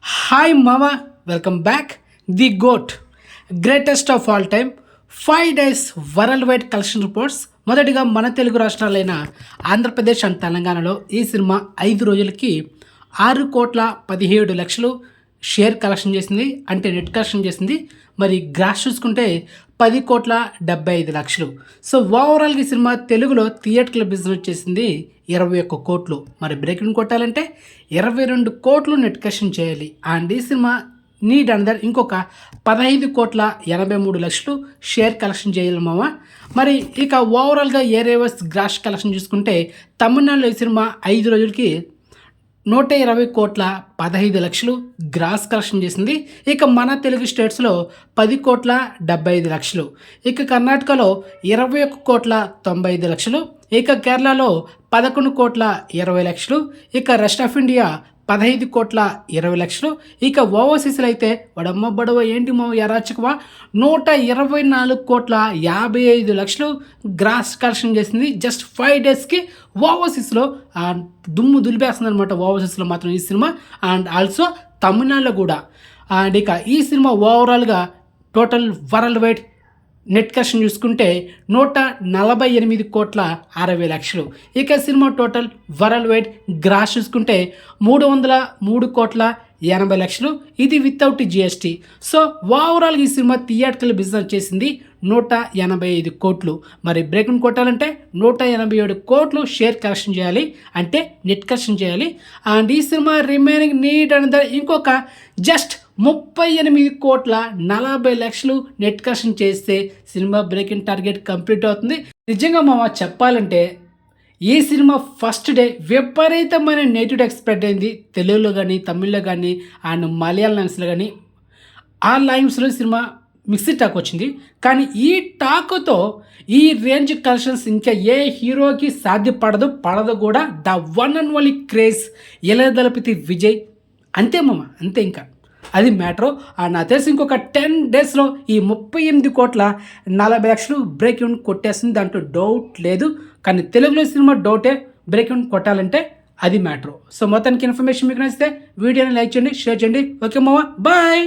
Hi మామా, welcome back. The GOAT, greatest of all time 5 days worldwide collection reports. మొదటిగా మన Telugu రాష్ట్రాలైన Andhra Pradesh and తెలంగాణలో ఈ సినిమా 5 రోజులకి 6,17,00,000 షేర్ కలెక్షన్ చేసింది, అంటే నెట్ కలెక్షన్ చేసింది. మరి గ్రాస్ చూసుకుంటే 10,75,00,000. సో ఓవరాల్గా ఈ సినిమా తెలుగులో థియేటర్ల బిజినెస్ చేసింది 21 కోట్లు. మరి బ్రేకింగ్ కొట్టాలంటే 22 కోట్లు నెట్ కలెక్షన్ చేయాలి. అండ్ ఈ సినిమా నీడ్ అందర్ ఇంకొక 15,83,00,000 షేర్ కలెక్షన్ చేయాలి మామ. మరి ఇక ఓవరాల్గా ఏరేవర్స్ గ్రాస్ కలెక్షన్ చూసుకుంటే తమిళనాడులో ఈ సినిమా 5 రోజులకి 120,15,00,000 గ్రాస్ కలెక్షన్ చేసింది. ఇక మన తెలుగు స్టేట్స్లో 10,75,00,000. ఇక కర్ణాటకలో 21,95,00,000. ఇక కేరళలో 11,20,00,000. ఇక రెస్ట్ ఆఫ్ ఇండియా 15,20,00,000. ఇక ఓవర్సీస్లో అయితే వాడమ్మ బడవ ఏంటి మా ఎరాచకవా 124,55,00,000 గ్రాస్ కలెక్షన్ చేసింది జస్ట్ 5 daysకి. ఓవర్సీస్లో దుమ్ము దులిపేస్తుంది అనమాట. ఓవర్సీస్లో మాత్రం ఈ సినిమా అండ్ ఆల్సో తమిళనాడులో కూడా. అండ్ ఇక ఈ సినిమా ఓవరాల్గా total worldwide net collection చూసుకుంటే 148,60,00,000. ఇక సినిమా టోటల్ వరల్డ్ వైడ్ గ్రాస్ చూసుకుంటే 303,80,00,000. ఇది వితౌట్ జిఎస్టీ. సో ఓవరాల్ ఈ సినిమా థియేటర్ల బిజినెస్ చేసింది 185 కోట్లు. మరి బ్రేక్ను కొట్టాలంటే 187 కోట్లు షేర్ కలెక్షన్ చేయాలి, అంటే నెట్ కలెక్షన్ చేయాలి. అండ్ ఈ సినిమా రిమైనింగ్ నీడ్ అనేది ఇంకొక జస్ట్ 38,40,00,000 నెట్ కలెక్షన్ చేస్తే సినిమా బ్రేకింగ్ టార్గెట్ కంప్లీట్ అవుతుంది. నిజంగా మామ చెప్పాలంటే ఈ సినిమా ఫస్ట్ డే విపరీతమైన నెగిటివ్ ఎక్స్పెక్ట్ అయింది. తెలుగులో కానీ, తమిళ్లో కానీ అండ్ మలయాళం లాంగ్వేజ్లో కానీ. ఆ లాంగ్వేజ్లో సినిమా మిక్స్డ్ టాక్ వచ్చింది. కానీ ఈ టాక్తో ఈ రేంజ్ కలెక్షన్స్ ఇంకా ఏ హీరోకి పడదు కూడా. The one and only craze Ilayathalapathy Vijay. అంతే మామ, అంతే. ఇంకా అది మ్యాటర్. నాకు తెలిసి ఇంకొక 10 daysలో ఈ 38,40,00,000 బ్రేక్ ఈవెన్ కొట్టేస్తుంది, దాంట్లో డౌట్ లేదు. కానీ తెలుగులో సినిమా డౌటే, బ్రేక్ ఈవెన్ కొట్టాలంటే అది మ్యాటర్. సో మొత్తానికి ఇన్ఫర్మేషన్ మీకు నచ్చితే వీడియోని లైక్ చేయండి, షేర్ చేయండి. ఓకే మామ, బాయ్.